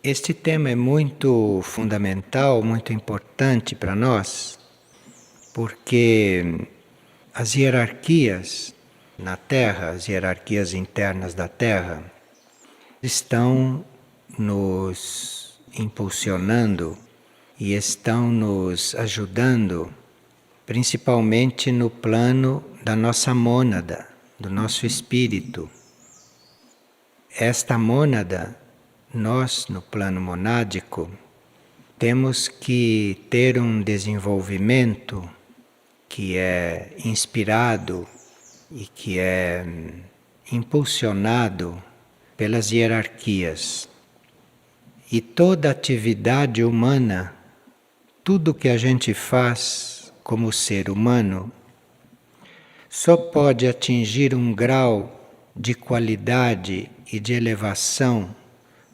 Este tema é muito fundamental, muito importante para nós, porque as hierarquias na Terra, as hierarquias internas da Terra, estão nos impulsionando e estão nos ajudando, principalmente no plano da nossa mônada, do nosso espírito. Esta mônada, nós no plano monádico, temos que ter um desenvolvimento que é inspirado e que é impulsionado pelas hierarquias. E toda atividade humana, tudo que a gente faz como ser humano, só pode atingir um grau de qualidade e de elevação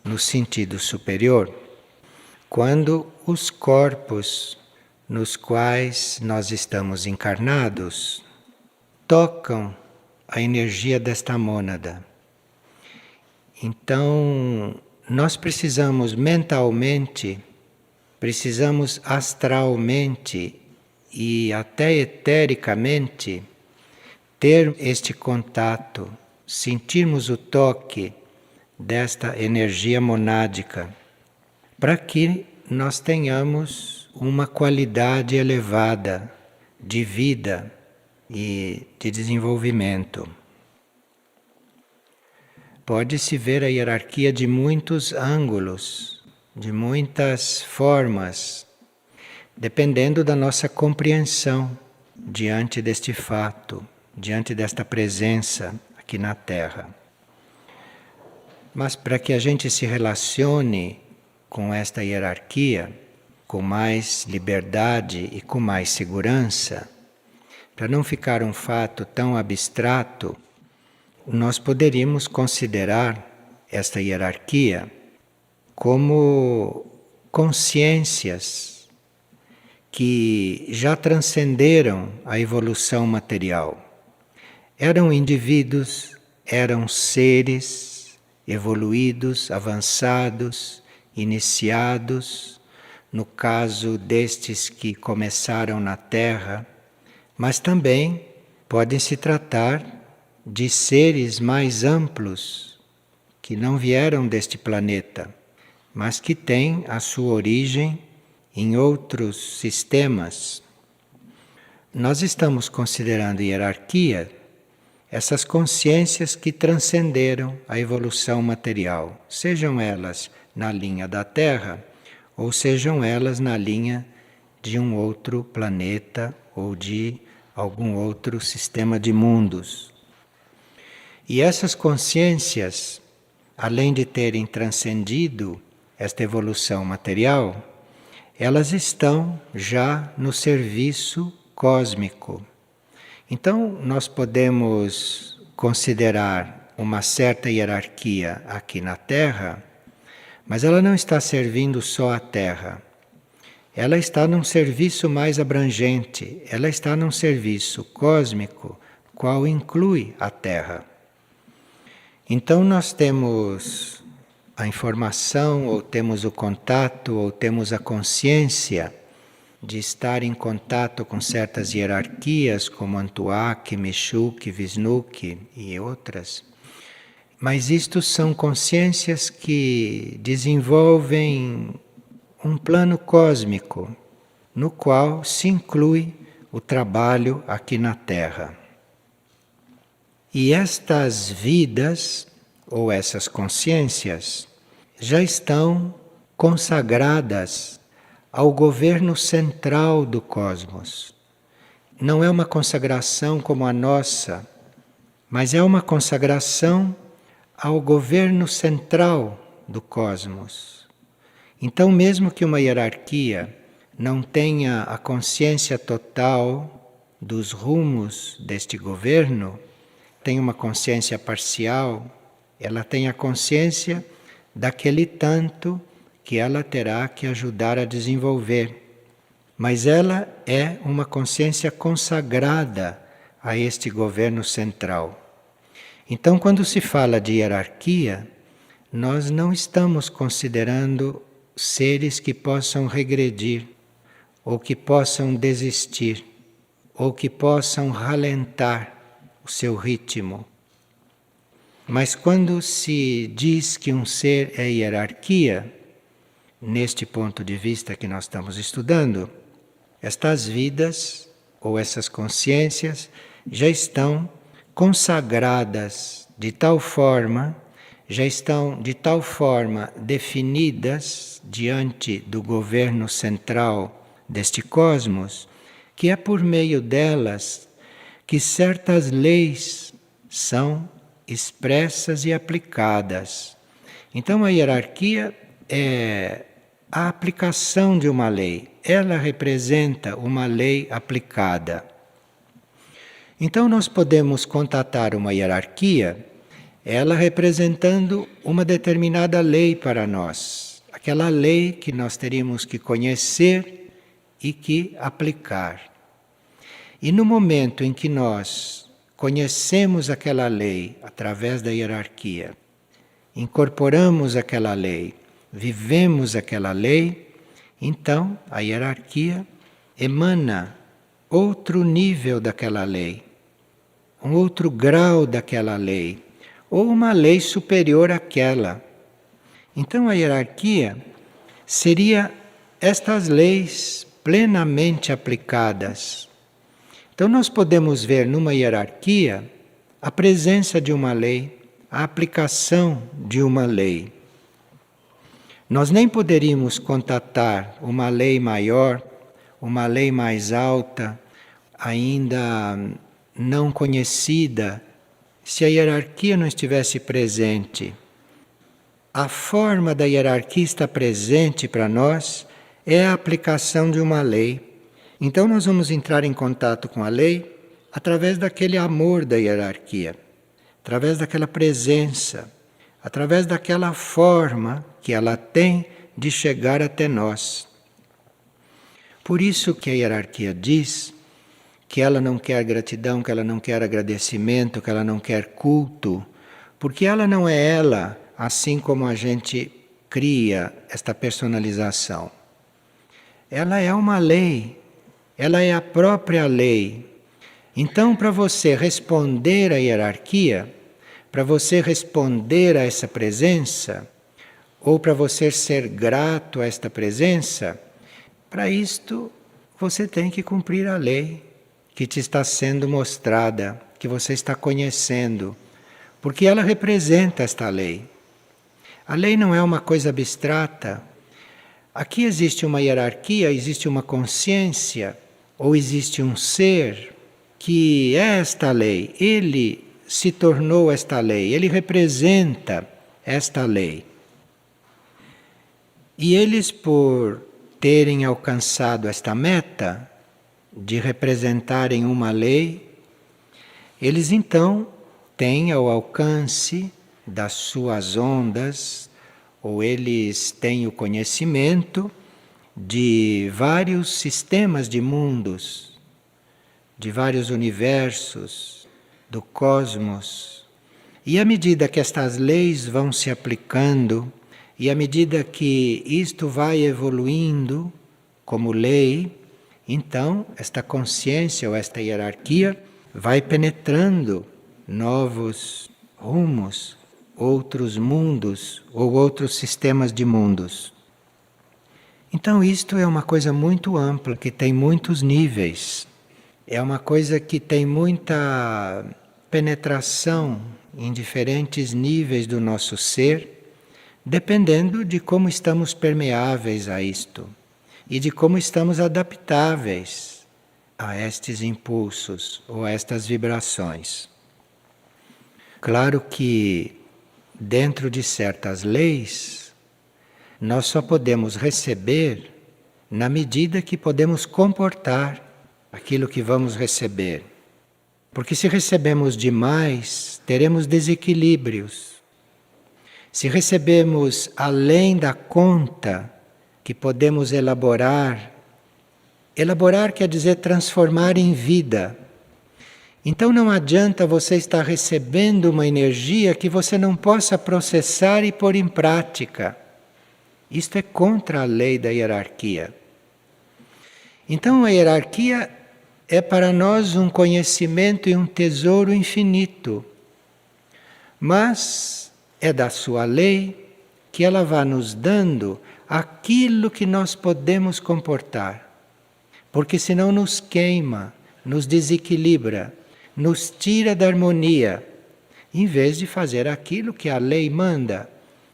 no sentido superior quando os corpos nos quais nós estamos encarnados tocam a energia desta mônada. Então, nós precisamos mentalmente, precisamos astralmente e até etericamente ter este contato, sentirmos o toque desta energia monádica, para que nós tenhamos uma qualidade elevada de vida e de desenvolvimento. Pode-se ver a hierarquia de muitos ângulos, de muitas formas, dependendo da nossa compreensão diante deste fato, diante desta presença aqui na Terra. Mas para que a gente se relacione com esta hierarquia, com mais liberdade e com mais segurança, para não ficar um fato tão abstrato, nós poderíamos considerar esta hierarquia como consciências que já transcenderam a evolução material. Eram indivíduos, eram seres evoluídos, avançados, iniciados, no caso destes que começaram na Terra, mas também podem se tratar de seres mais amplos, que não vieram deste planeta, mas que têm a sua origem em outros sistemas. Nós estamos considerando hierarquia essas consciências que transcenderam a evolução material, sejam elas na linha da Terra ou sejam elas na linha de um outro planeta ou de algum outro sistema de mundos. E essas consciências, além de terem transcendido esta evolução material, elas estão já no serviço cósmico. Então, nós podemos considerar uma certa hierarquia aqui na Terra, mas ela não está servindo só a Terra. Ela está num serviço mais abrangente, ela está num serviço cósmico, qual inclui a Terra. Então, nós temos a informação, ou temos o contato, ou temos a consciência de estar em contato com certas hierarquias, como Antuak, Meshuk, Visnuk e outras. Mas isto são consciências que desenvolvem um plano cósmico, no qual se inclui o trabalho aqui na Terra. E estas vidas, ou essas consciências, já estão consagradas ao governo central do cosmos. Não é uma consagração como a nossa, mas é uma consagração ao governo central do cosmos. Então, mesmo que uma hierarquia não tenha a consciência total dos rumos deste governo, tem uma consciência parcial, ela tem a consciência daquele tanto que ela terá que ajudar a desenvolver. Mas ela é uma consciência consagrada a este governo central. Então, quando se fala de hierarquia, nós não estamos considerando seres que possam regredir, ou que possam desistir, ou que possam ralentar o seu ritmo. Mas quando se diz que um ser é hierarquia, neste ponto de vista que nós estamos estudando, estas vidas ou essas consciências já estão consagradas de tal forma, já estão de tal forma definidas diante do governo central deste cosmos, que é por meio delas que certas leis são expressas e aplicadas. Então a hierarquia é a aplicação de uma lei. Ela representa uma lei aplicada. Então nós podemos contatar uma hierarquia, ela representando uma determinada lei para nós. Aquela lei que nós teríamos que conhecer e que aplicar. E no momento em que nós conhecemos aquela lei através da hierarquia, incorporamos aquela lei, vivemos aquela lei, então a hierarquia emana outro nível daquela lei, um outro grau daquela lei, ou uma lei superior àquela. Então a hierarquia seria estas leis plenamente aplicadas. Então nós podemos ver numa hierarquia a presença de uma lei, a aplicação de uma lei. Nós nem poderíamos contatar uma lei maior, uma lei mais alta, ainda não conhecida, se a hierarquia não estivesse presente. A forma da hierarquia está presente para nós é a aplicação de uma lei. Então nós vamos entrar em contato com a lei através daquele amor da hierarquia, através daquela presença, através daquela forma que ela tem de chegar até nós. Por isso que a hierarquia diz que ela não quer gratidão, que ela não quer agradecimento, que ela não quer culto, porque ela não é ela, assim como a gente cria esta personalização. Ela é uma lei, ela é a própria lei. Então, para você responder à hierarquia, para você responder a essa presença, ou para você ser grato a esta presença, para isto você tem que cumprir a lei que te está sendo mostrada, que você está conhecendo, porque ela representa esta lei. A lei não é uma coisa abstrata. Aqui existe uma hierarquia, existe uma consciência, ou existe um ser que é esta lei. Ele se tornou esta lei, ele representa esta lei. E eles, por terem alcançado esta meta de representarem uma lei, eles então têm ao alcance das suas ondas, ou eles têm o conhecimento de vários sistemas de mundos, de vários universos, do cosmos. E à medida que estas leis vão se aplicando, e à medida que isto vai evoluindo como lei, então esta consciência ou esta hierarquia vai penetrando novos rumos, outros mundos ou outros sistemas de mundos. Então isto é uma coisa muito ampla, que tem muitos níveis. É uma coisa que tem muita penetração em diferentes níveis do nosso ser, dependendo de como estamos permeáveis a isto e de como estamos adaptáveis a estes impulsos ou a estas vibrações. Claro que dentro de certas leis, nós só podemos receber na medida que podemos comportar aquilo que vamos receber. Porque se recebemos demais, teremos desequilíbrios. Se recebemos além da conta que podemos elaborar, elaborar quer dizer transformar em vida. Então não adianta você estar recebendo uma energia que você não possa processar e pôr em prática. Isto é contra a lei da hierarquia. Então a hierarquia é para nós um conhecimento e um tesouro infinito. Mas é da sua lei que ela vai nos dando aquilo que nós podemos comportar. Porque senão nos queima, nos desequilibra, nos tira da harmonia, em vez de fazer aquilo que a lei manda,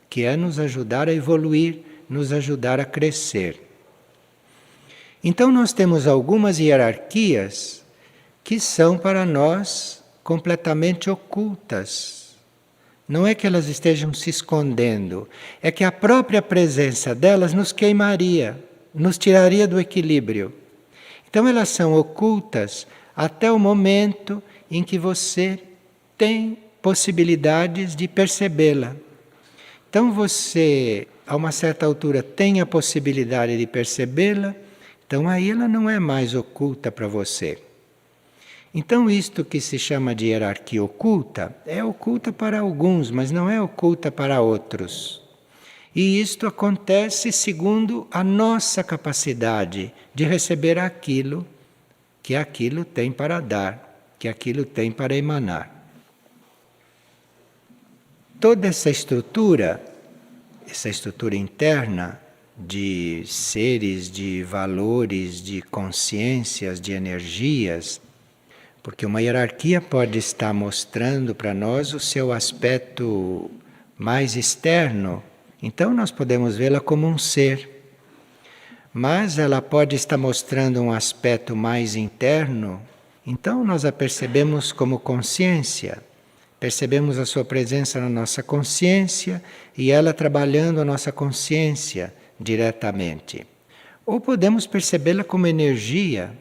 que é nos ajudar a evoluir, nos ajudar a crescer. Então nós temos algumas hierarquias que são para nós completamente ocultas. Não é que elas estejam se escondendo, é que a própria presença delas nos queimaria, nos tiraria do equilíbrio. Então elas são ocultas até o momento em que você tem possibilidades de percebê-la. Então você, a uma certa altura, tem a possibilidade de percebê-la, então aí ela não é mais oculta para você. Então isto que se chama de hierarquia oculta, é oculta para alguns, mas não é oculta para outros. E isto acontece segundo a nossa capacidade de receber aquilo que aquilo tem para dar, que aquilo tem para emanar. Toda essa estrutura interna de seres, de valores, de consciências, de energias, porque uma hierarquia pode estar mostrando para nós o seu aspecto mais externo, então nós podemos vê-la como um ser. Mas ela pode estar mostrando um aspecto mais interno, então nós a percebemos como consciência. Percebemos a sua presença na nossa consciência e ela trabalhando a nossa consciência diretamente. Ou podemos percebê-la como energia,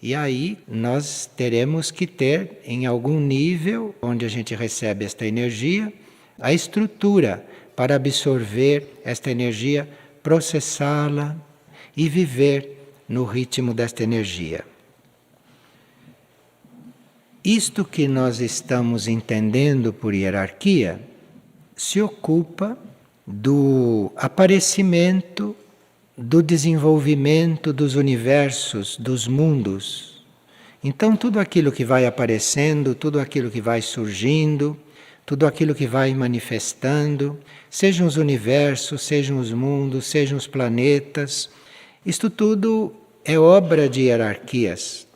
e aí nós teremos que ter, em algum nível onde a gente recebe esta energia, a estrutura para absorver esta energia, processá-la e viver no ritmo desta energia. Isto que nós estamos entendendo por hierarquia se ocupa do aparecimento, do desenvolvimento dos universos, dos mundos. Então tudo aquilo que vai aparecendo, tudo aquilo que vai surgindo, tudo aquilo que vai manifestando, sejam os universos, sejam os mundos, sejam os planetas, isto tudo é obra de hierarquias,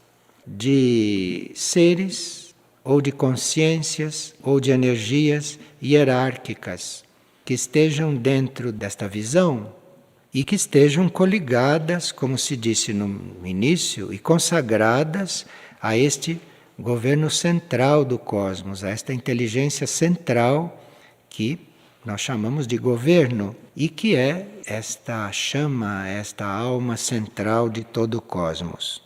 de seres, ou de consciências, ou de energias hierárquicas, que estejam dentro desta visão e que estejam coligadas, como se disse no início, e consagradas a este governo central do cosmos, a esta inteligência central que nós chamamos de governo e que é esta chama, esta alma central de todo o cosmos.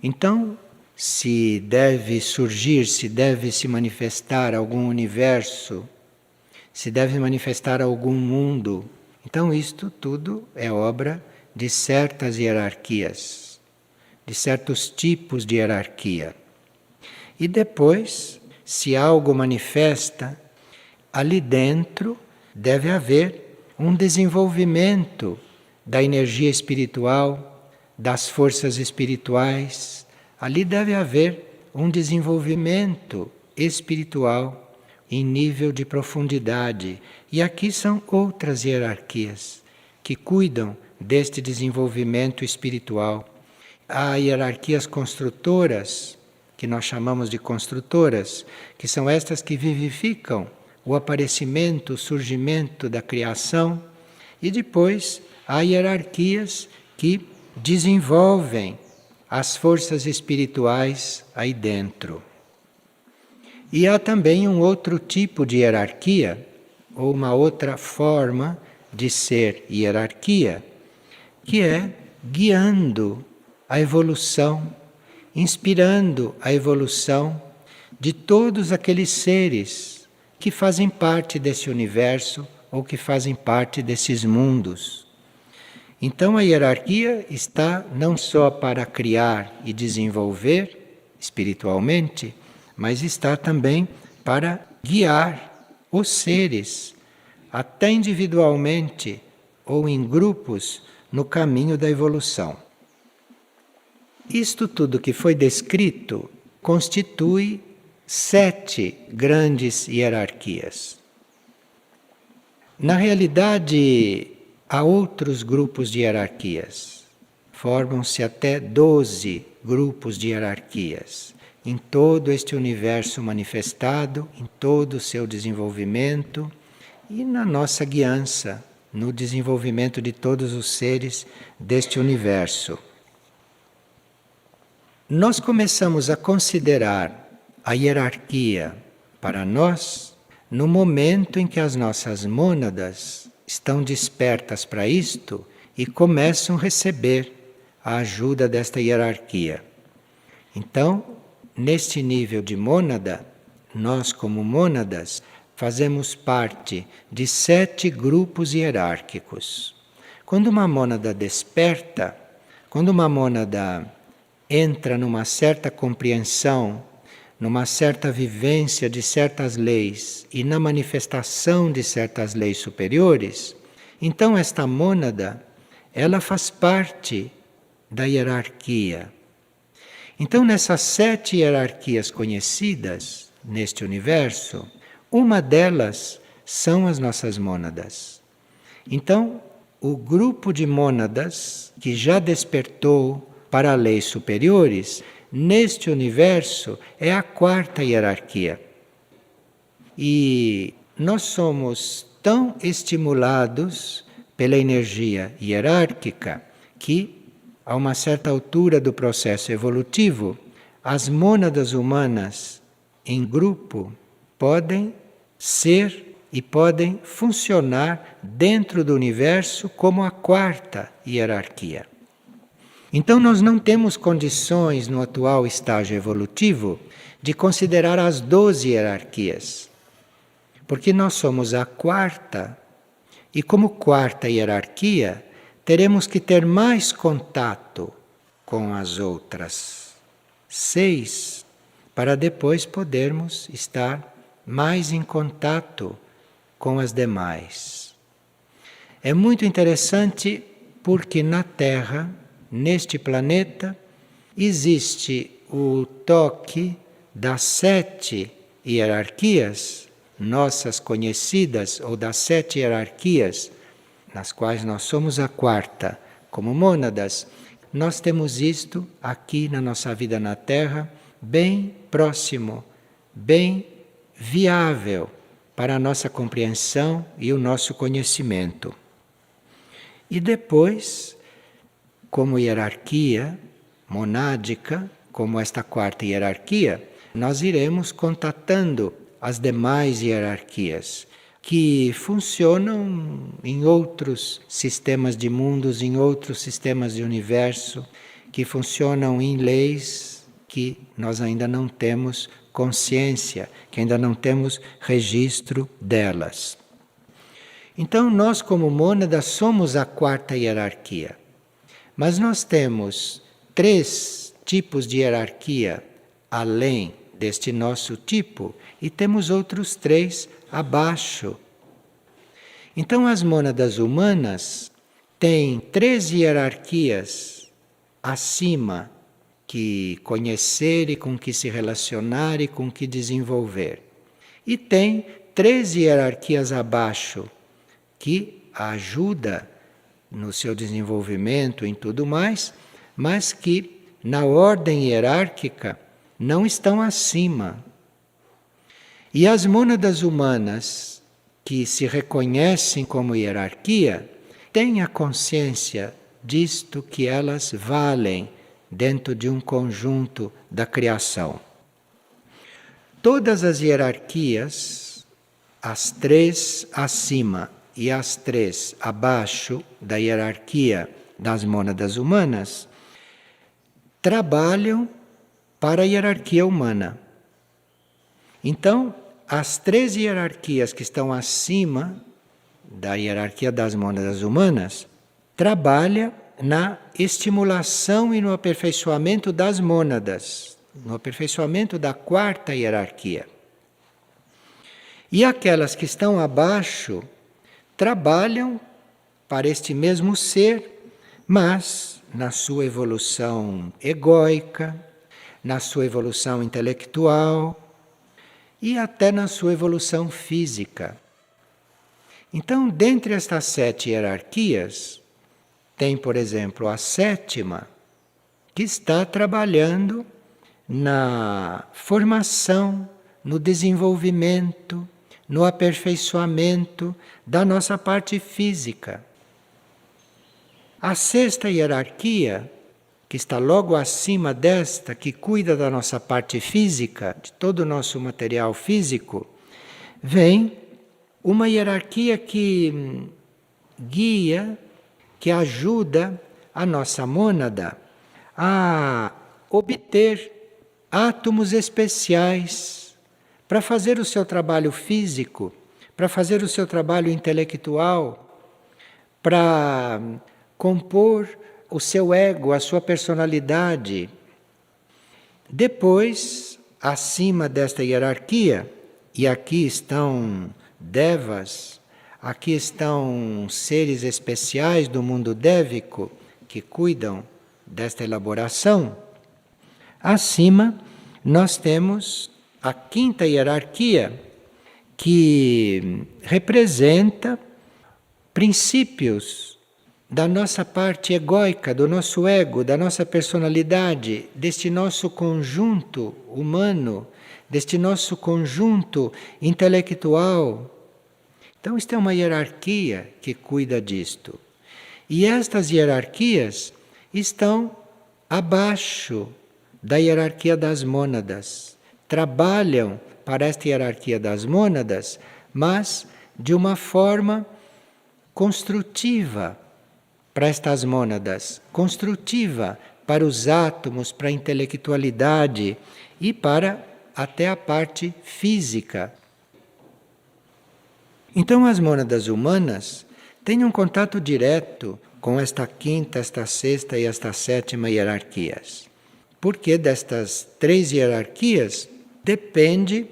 Então, se deve surgir, se deve se manifestar algum universo, se deve manifestar algum mundo, então isto tudo é obra de certas hierarquias, de certos tipos de hierarquia. E depois, se algo manifesta, ali dentro deve haver um desenvolvimento da energia espiritual, das forças espirituais. Ali deve haver um desenvolvimento espiritual em nível de profundidade. E aqui são outras hierarquias que cuidam deste desenvolvimento espiritual. Há hierarquias construtoras, que nós chamamos de construtoras, que são estas que vivificam o aparecimento, o surgimento da criação, e depois há hierarquias que desenvolvem as forças espirituais aí dentro. E há também um outro tipo de hierarquia, ou uma outra forma de ser hierarquia, que é guiando a evolução, inspirando a evolução de todos aqueles seres que fazem parte desse universo ou que fazem parte desses mundos. Então a hierarquia está não só para criar e desenvolver, espiritualmente, mas está também para guiar os seres, até individualmente ou em grupos, no caminho da evolução. Isto tudo que foi descrito constitui 7 grandes hierarquias. Na realidade, há outros grupos de hierarquias. Formam-se até 12 grupos de hierarquias em todo este universo manifestado, em todo o seu desenvolvimento e na nossa guiança, no desenvolvimento de todos os seres deste universo. Nós começamos a considerar a hierarquia para nós no momento em que as nossas mônadas estão despertas para isto e começam a receber a ajuda desta hierarquia. Então, neste nível de mônada, nós como mônadas fazemos parte de 7 grupos hierárquicos. Quando uma mônada desperta, quando uma mônada entra numa certa compreensão, numa certa vivência de certas leis e na manifestação de certas leis superiores, então esta mônada, ela faz parte da hierarquia. Então, nessas 7 hierarquias conhecidas neste universo, uma delas são as nossas mônadas. Então, o grupo de mônadas que já despertou para leis superiores, neste universo, é a 4ª hierarquia. E nós somos tão estimulados pela energia hierárquica que, a uma certa altura do processo evolutivo, as mônadas humanas em grupo podem ser e podem funcionar dentro do universo como a 4ª hierarquia. Então nós não temos condições no atual estágio evolutivo de considerar as 12 hierarquias, porque nós somos a 4ª e como 4ª hierarquia teremos que ter mais contato com as outras 6 para depois podermos estar mais em contato com as demais. É muito interessante porque na Terra, neste planeta, existe o toque das 7 hierarquias, nossas conhecidas, ou das 7 hierarquias, nas quais nós somos a 4ª, como mônadas. Nós temos isto aqui na nossa vida na Terra, bem próximo, bem viável para a nossa compreensão e o nosso conhecimento. E depois, como hierarquia monádica, como esta 4ª hierarquia, nós iremos contatando as demais hierarquias, que funcionam em outros sistemas de mundos, em outros sistemas de universo, que funcionam em leis que nós ainda não temos consciência, que ainda não temos registro delas. Então, nós como mônadas somos a 4ª hierarquia. Mas nós temos 3 tipos de hierarquia além deste nosso tipo e temos outros 3 abaixo. Então as mônadas humanas têm 3 hierarquias acima que conhecer e com que se relacionar e com que desenvolver. E tem 3 hierarquias abaixo que a ajuda no seu desenvolvimento e em tudo mais, mas que na ordem hierárquica não estão acima. E as mônadas humanas que se reconhecem como hierarquia têm a consciência disto que elas valem dentro de um conjunto da criação. Todas as hierarquias, as 3 acima e as 3 abaixo da hierarquia das mônadas humanas, trabalham para a hierarquia humana. Então, as 3 hierarquias que estão acima da hierarquia das mônadas humanas trabalham na estimulação e no aperfeiçoamento das mônadas, no aperfeiçoamento da quarta hierarquia. E aquelas que estão abaixo trabalham para este mesmo ser, mas na sua evolução egóica, na sua evolução intelectual e até na sua evolução física. Então, dentre estas 7 hierarquias, tem, por exemplo, a 7ª, que está trabalhando na formação, no desenvolvimento, no aperfeiçoamento da nossa parte física. A 6ª hierarquia, que está logo acima desta, que cuida da nossa parte física, de todo o nosso material físico, vem uma hierarquia que guia, que ajuda a nossa mônada a obter átomos especiais para fazer o seu trabalho físico, para fazer o seu trabalho intelectual, para compor o seu ego, a sua personalidade. Depois, acima desta hierarquia, e aqui estão devas, aqui estão seres especiais do mundo dévico que cuidam desta elaboração. Acima, nós temos a 5ª hierarquia, que representa princípios da nossa parte egóica, do nosso ego, da nossa personalidade, deste nosso conjunto humano, deste nosso conjunto intelectual. Então, isto é uma hierarquia que cuida disto. E estas hierarquias estão abaixo da hierarquia das mônadas. Trabalham para esta hierarquia das mônadas, mas de uma forma construtiva para estas mônadas, construtiva para os átomos, para a intelectualidade e para até a parte física. Então as mônadas humanas têm um contato direto com esta 5ª, esta 6ª e esta 7ª hierarquias. Porque destas 3 hierarquias depende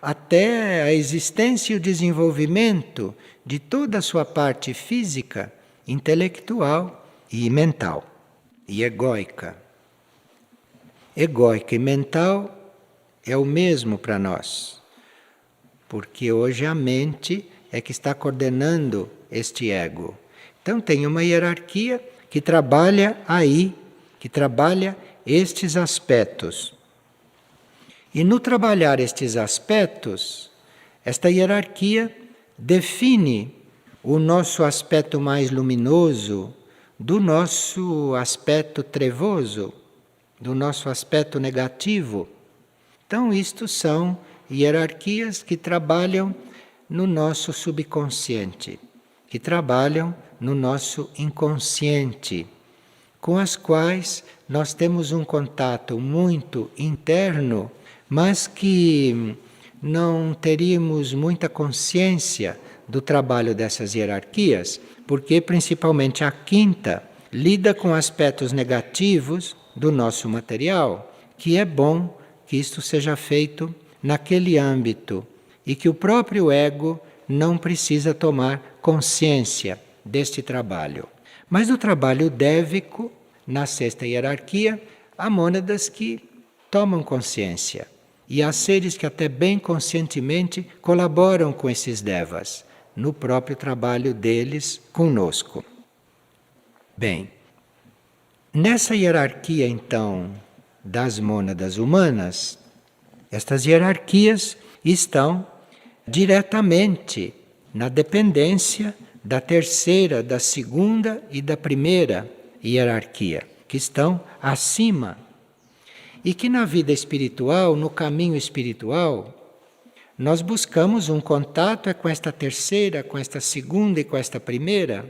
até a existência e o desenvolvimento de toda a sua parte física, intelectual e mental, e egóica. Egóica e mental é o mesmo para nós, porque hoje a mente é que está coordenando este ego. Então tem uma hierarquia que trabalha aí, que trabalha estes aspectos. E no trabalhar estes aspectos, esta hierarquia define o nosso aspecto mais luminoso do nosso aspecto trevoso, do nosso aspecto negativo. Então, isto são hierarquias que trabalham no nosso subconsciente, que trabalham no nosso inconsciente, com as quais nós temos um contato muito interno, mas que não teríamos muita consciência do trabalho dessas hierarquias, porque principalmente a 5ª lida com aspectos negativos do nosso material, que é bom que isto seja feito naquele âmbito e que o próprio ego não precisa tomar consciência deste trabalho. Mas no trabalho dévico, na 6ª hierarquia, há mônadas que tomam consciência. E há seres que até bem conscientemente colaboram com esses devas, no próprio trabalho deles conosco. Bem, nessa hierarquia então das mônadas humanas, estas hierarquias estão diretamente na dependência da 3ª, da 2ª e da 1ª hierarquia, que estão acima. E que na vida espiritual, no caminho espiritual, nós buscamos um contato com esta 3ª, com esta 2ª e com esta 1ª,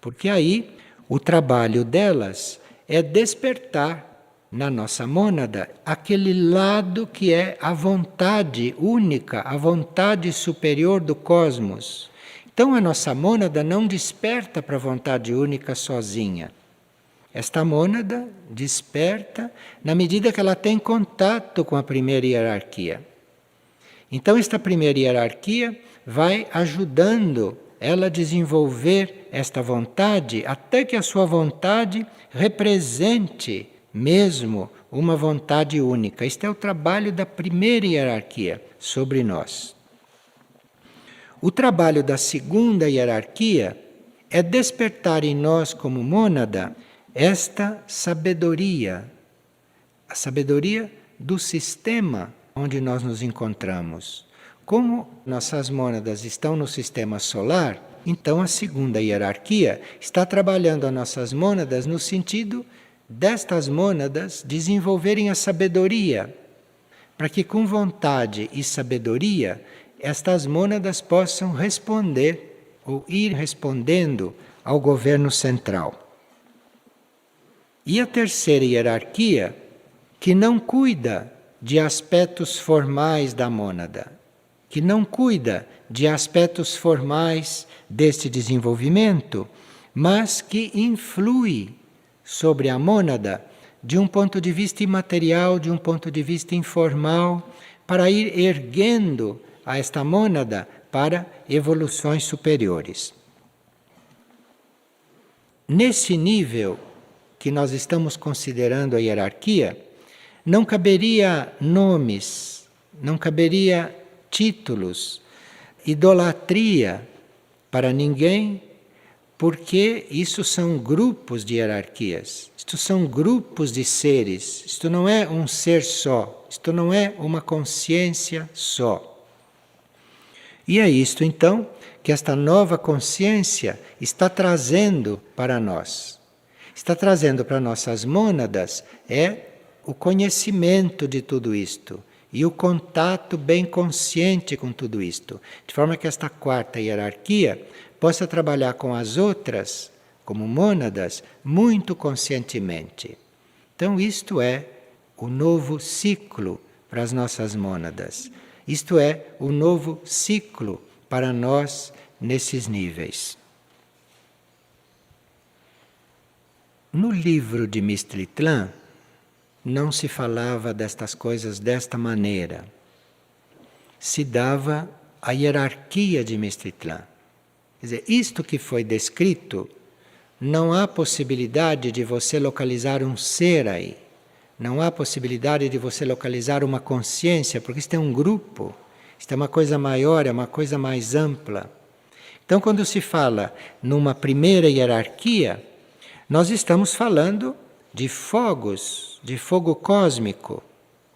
porque aí o trabalho delas é despertar na nossa mônada aquele lado que é a vontade única, a vontade superior do cosmos. Então a nossa mônada não desperta para a vontade única sozinha. esta mônada desperta na medida que ela tem contato com a primeira hierarquia. Então, esta primeira hierarquia vai ajudando ela a desenvolver esta vontade, até que a sua vontade represente mesmo uma vontade única. Este é o trabalho da primeira hierarquia sobre nós. O trabalho da segunda hierarquia é despertar em nós, como mônada, esta sabedoria, a sabedoria do sistema onde nós nos encontramos. Como nossas mônadas estão no sistema solar, então a segunda hierarquia está trabalhando as nossas mônadas no sentido destas mônadas desenvolverem a sabedoria, para que com vontade e sabedoria estas mônadas possam responder ou ir respondendo ao governo central. E a terceira hierarquia, que não cuida de aspectos formais da mônada, que não cuida de aspectos formais deste desenvolvimento, mas que influi sobre a mônada de um ponto de vista imaterial, de um ponto de vista informal, para ir erguendo a esta mônada para evoluções superiores. Nesse nível que nós estamos considerando a hierarquia, não caberia nomes, não caberia títulos, idolatria para ninguém, porque isso são grupos de hierarquias, isto são grupos de seres, isto não é um ser só, isto não é uma consciência só. E é isto então que esta nova consciência está trazendo para nós. Está trazendo para nossas mônadas o conhecimento de tudo isto e o contato bem consciente com tudo isto, de forma que esta quarta hierarquia possa trabalhar com as outras, como mônadas, muito conscientemente. Então isto é o novo ciclo para as nossas mônadas. Isto é o novo ciclo para nós nesses níveis. No livro de Mistritlan, não se falava destas coisas desta maneira. Se dava a hierarquia de Mistritlan. Quer dizer, isto que foi descrito, não há possibilidade de você localizar um ser aí. Não há possibilidade de você localizar uma consciência, porque isto é um grupo, isto é uma coisa maior, é uma coisa mais ampla. Então, quando se fala numa primeira hierarquia, nós estamos falando de fogos, de fogo cósmico.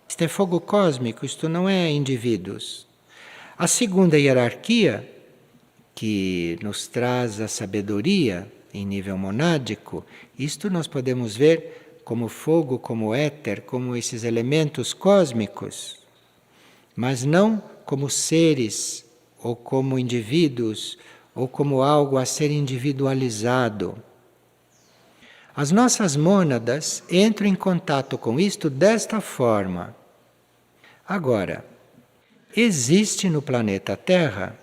Isto é fogo cósmico, isto não é indivíduos. A segunda hierarquia, que nos traz a sabedoria em nível monádico, isto nós podemos ver como fogo, como éter, como esses elementos cósmicos, mas não como seres, ou como indivíduos, ou como algo a ser individualizado. As nossas mônadas entram em contato com isto desta forma. Agora, existe no planeta Terra,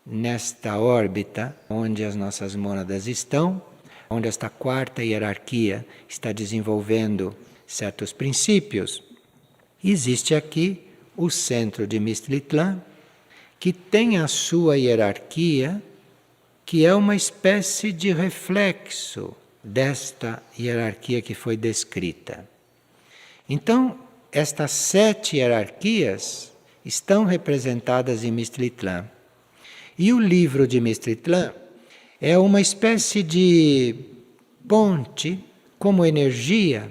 nesta órbita onde as nossas mônadas estão, onde esta quarta hierarquia está desenvolvendo certos princípios, existe aqui o centro de Mistritlan, que tem a sua hierarquia, que é uma espécie de reflexo desta hierarquia que foi descrita. Então, estas 7 hierarquias estão representadas em Mistritlan. E o livro de Mistritlan é uma espécie de ponte, como energia,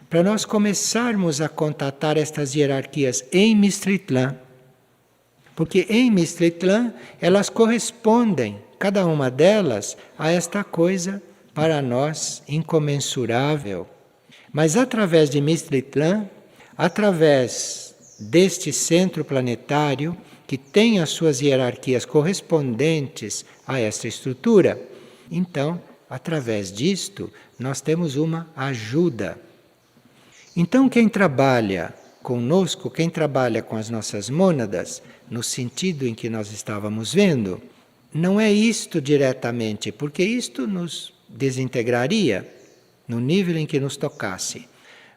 para nós começarmos a contatar estas hierarquias em Mistritlan. Porque em Mistritlan elas correspondem, cada uma delas, a esta coisa para nós incomensurável. Mas através de Mistritlan, através deste centro planetário, que tem as suas hierarquias correspondentes a esta estrutura, então, através disto, nós temos uma ajuda. Então, quem trabalha conosco, quem trabalha com as nossas mônadas, no sentido em que nós estávamos vendo, não é isto diretamente, porque isto nos desintegraria. no nível em que nos tocasse.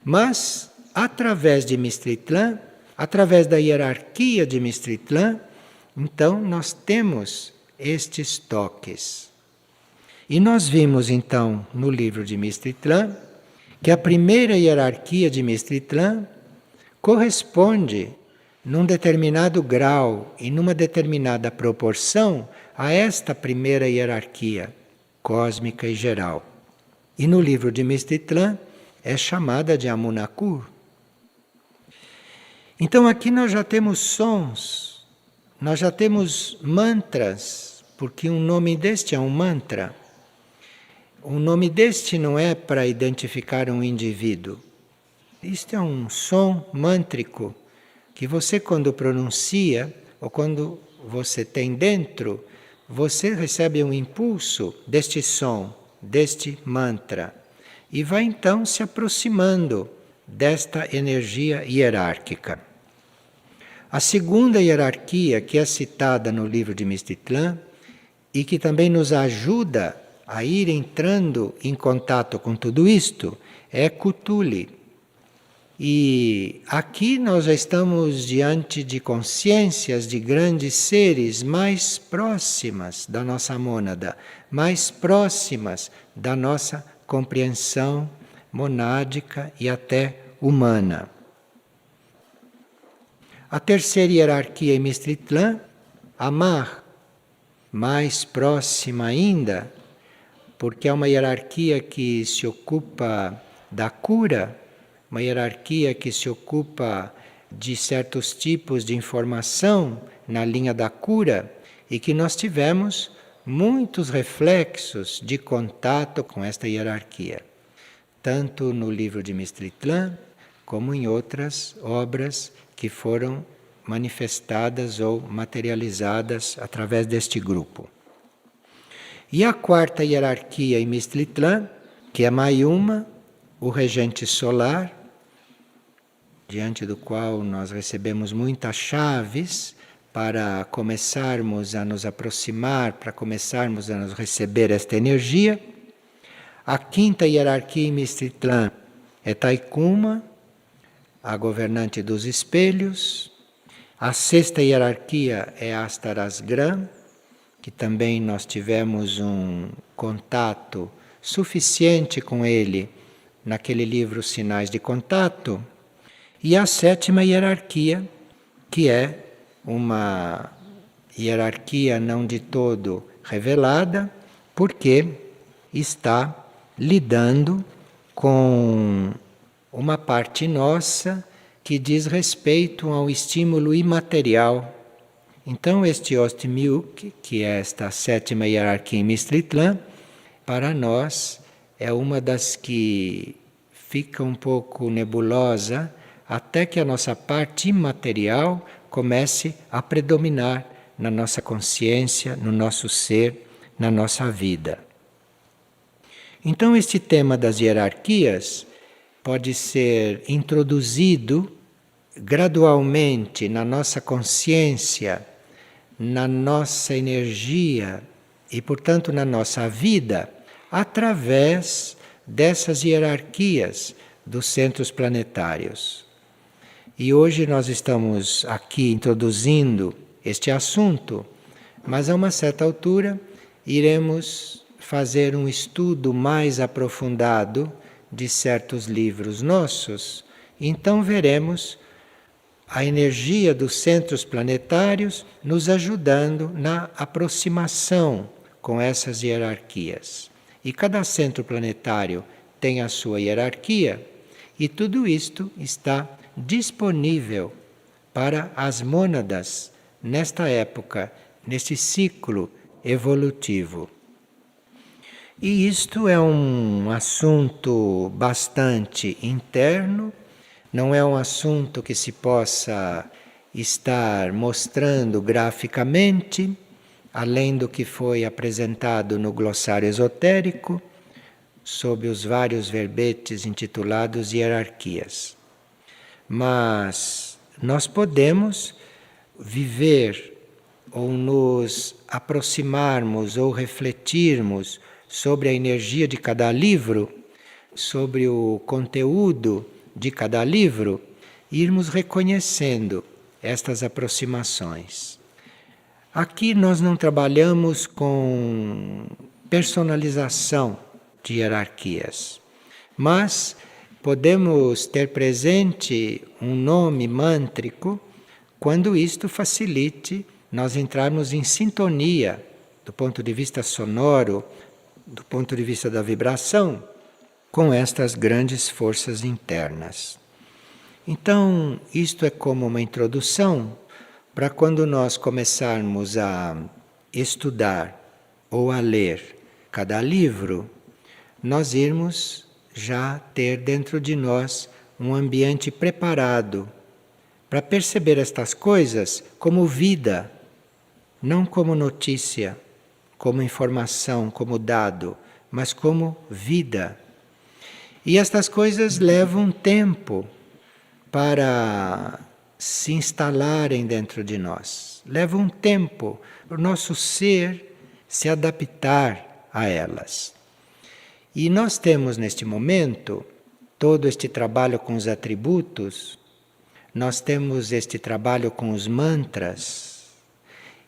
Mas, através de Mistritlan, através da hierarquia de Mistritlan, então nós temos estes toques. E nós vimos então no livro de Mistritlan que a primeira hierarquia de Mistritlan corresponde num determinado grau e numa determinada proporção a esta primeira hierarquia cósmica e geral. E no livro de Mistritlan é chamada de Amunakur. Então aqui nós já temos sons, nós já temos mantras, porque um nome deste é um mantra. O nome deste não é para identificar um indivíduo. Isto é um som mântrico que você, quando pronuncia, ou quando você tem dentro, você recebe um impulso deste som, deste mantra, e vai então se aproximando desta energia hierárquica. A segunda hierarquia, que é citada no livro de Mistritlan, e que também nos ajuda a ir entrando em contato com tudo isto, é Cthulhu. E aqui nós já estamos diante de consciências de grandes seres mais próximas da nossa mônada, mais próximas da nossa compreensão monádica e até humana. A terceira hierarquia em Mistritlan, Amar, mais próxima ainda, porque é uma hierarquia que se ocupa da cura, uma hierarquia que se ocupa de certos tipos de informação na linha da cura e que nós tivemos muitos reflexos de contato com esta hierarquia, tanto no livro de Mistritlan como em outras obras que foram manifestadas ou materializadas através deste grupo. E a quarta hierarquia em Mistritlan, que é Mayuma, o regente solar, diante do qual nós recebemos muitas chaves para começarmos a nos aproximar, para começarmos a nos receber esta energia. A quinta hierarquia em Mistritlan é Taikuma, a governante dos espelhos. A sexta hierarquia é Astarasgram, que também nós tivemos um contato suficiente com ele naquele livro Sinais de Contato. E a sétima hierarquia, que é uma hierarquia não de todo revelada, porque está lidando com uma parte nossa que diz respeito ao estímulo imaterial. Então, este Ost-Miuk, que é esta sétima hierarquia em Mistritlan, para nós é uma das que fica um pouco nebulosa até que a nossa parte imaterial comece a predominar na nossa consciência, no nosso ser, na nossa vida. Então, este tema das hierarquias pode ser introduzido gradualmente na nossa consciência, na nossa energia e, portanto, na nossa vida, através dessas hierarquias dos centros planetários. E hoje nós estamos aqui introduzindo este assunto, mas a uma certa altura iremos fazer um estudo mais aprofundado de certos livros nossos, então veremos a energia dos centros planetários nos ajudando na aproximação com essas hierarquias. E cada centro planetário tem a sua hierarquia, e tudo isto está disponível para as mônadas nesta época, neste ciclo evolutivo. E isto é um assunto bastante interno, não é um assunto que se possa estar mostrando graficamente, além do que foi apresentado no glossário esotérico, sob os vários verbetes intitulados hierarquias. Mas nós podemos viver ou nos aproximarmos ou refletirmos sobre a energia de cada livro sobre o conteúdo de cada livro, irmos reconhecendo estas aproximações. Aqui nós não trabalhamos com personalização de hierarquias, mas podemos ter presente um nome mântrico quando isto facilite nós entrarmos em sintonia do ponto de vista sonoro, do ponto de vista da vibração, com estas grandes forças internas. Então, isto é como uma introdução para quando nós começarmos a estudar ou a ler cada livro, nós irmos já ter dentro de nós um ambiente preparado para perceber estas coisas como vida, não como notícia, como informação, como dado, mas como vida. E estas coisas levam tempo para se instalarem dentro de nós. Levam tempo para o nosso ser se adaptar a elas. E nós temos neste momento todo este trabalho com os atributos, nós temos este trabalho com os mantras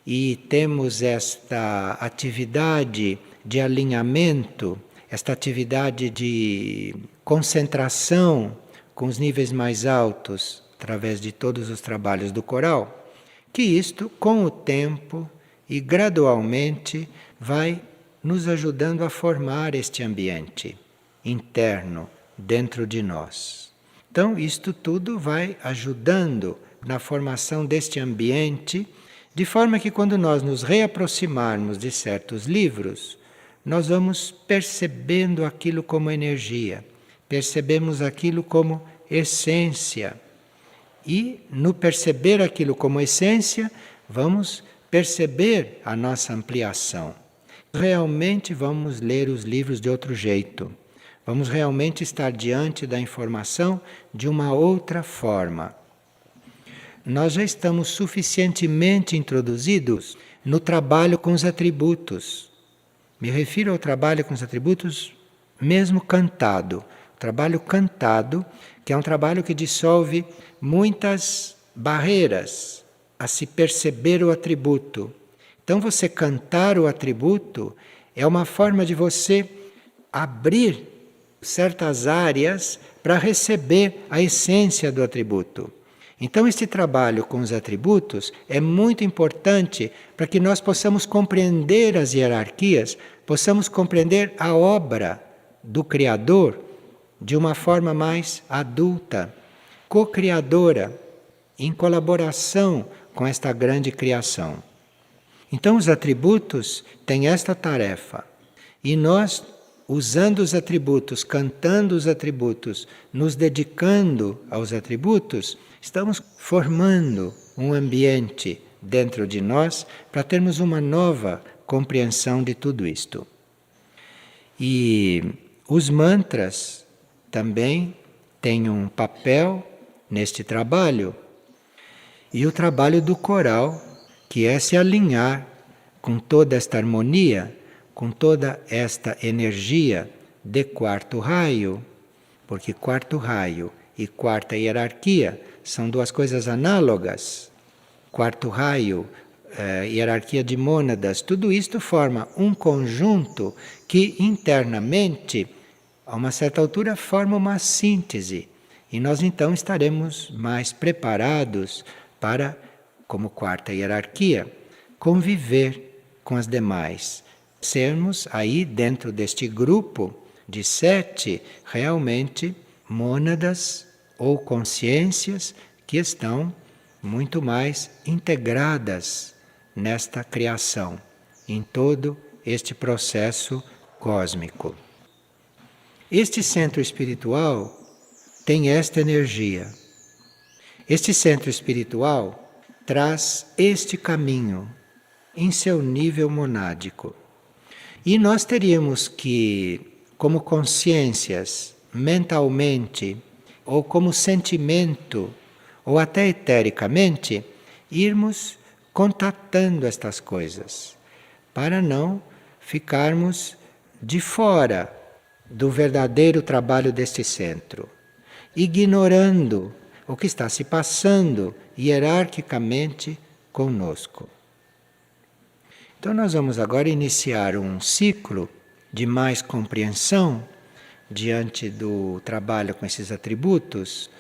e temos esta atividade de alinhamento, esta atividade de concentração com os níveis mais altos, através de todos os trabalhos do coral, que isto, com o tempo e gradualmente, vai nos ajudando a formar este ambiente interno dentro de nós. Então, isto tudo vai ajudando na formação deste ambiente, de forma que quando nós nos reaproximarmos de certos livros, nós vamos percebendo aquilo como energia, percebemos aquilo como essência. E, no perceber aquilo como essência, vamos perceber a nossa ampliação. Realmente vamos ler os livros de outro jeito. Vamos realmente estar diante da informação de uma outra forma. Nós já estamos suficientemente introduzidos no trabalho com os atributos. Me refiro ao trabalho com os atributos mesmo cantado. O trabalho cantado, que é um trabalho que dissolve muitas barreiras a se perceber o atributo. Então, você cantar o atributo é uma forma de você abrir certas áreas para receber a essência do atributo. Então, este trabalho com os atributos é muito importante para que nós possamos compreender as hierarquias, possamos compreender a obra do Criador de uma forma mais adulta, co-criadora, em colaboração com esta grande criação. Então, os atributos têm esta tarefa. E nós, usando os atributos, cantando os atributos, nos dedicando aos atributos, estamos formando um ambiente dentro de nós para termos uma nova compreensão de tudo isto. E os mantras também têm um papel neste trabalho. E o trabalho do coral, que é se alinhar com toda esta harmonia, com toda esta energia de quarto raio, porque quarto raio e quarta hierarquia são duas coisas análogas. Quarto raio, hierarquia de mônadas, tudo isto forma um conjunto que internamente, a uma certa altura, forma uma síntese. E nós então estaremos mais preparados para, como quarta hierarquia, conviver com as demais. Sermos aí, dentro deste grupo de 7, realmente mônadas ou consciências que estão muito mais integradas nesta criação, em todo este processo cósmico. Este centro espiritual tem esta energia. Este centro espiritual traz este caminho em seu nível monádico. E nós teríamos que, como consciências, mentalmente, ou como sentimento, ou até etericamente, irmos contatando estas coisas, para não ficarmos de fora do verdadeiro trabalho deste centro, ignorando o que está se passando hierarquicamente conosco. Então, nós vamos agora iniciar um ciclo de mais compreensão diante do trabalho com esses atributos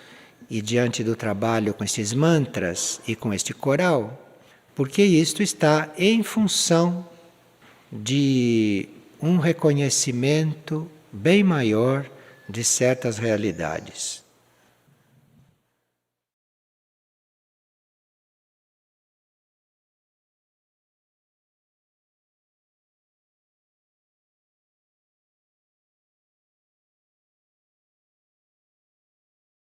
e diante do trabalho com esses mantras e com este coral, porque isto está em função de um reconhecimento bem maior de certas realidades.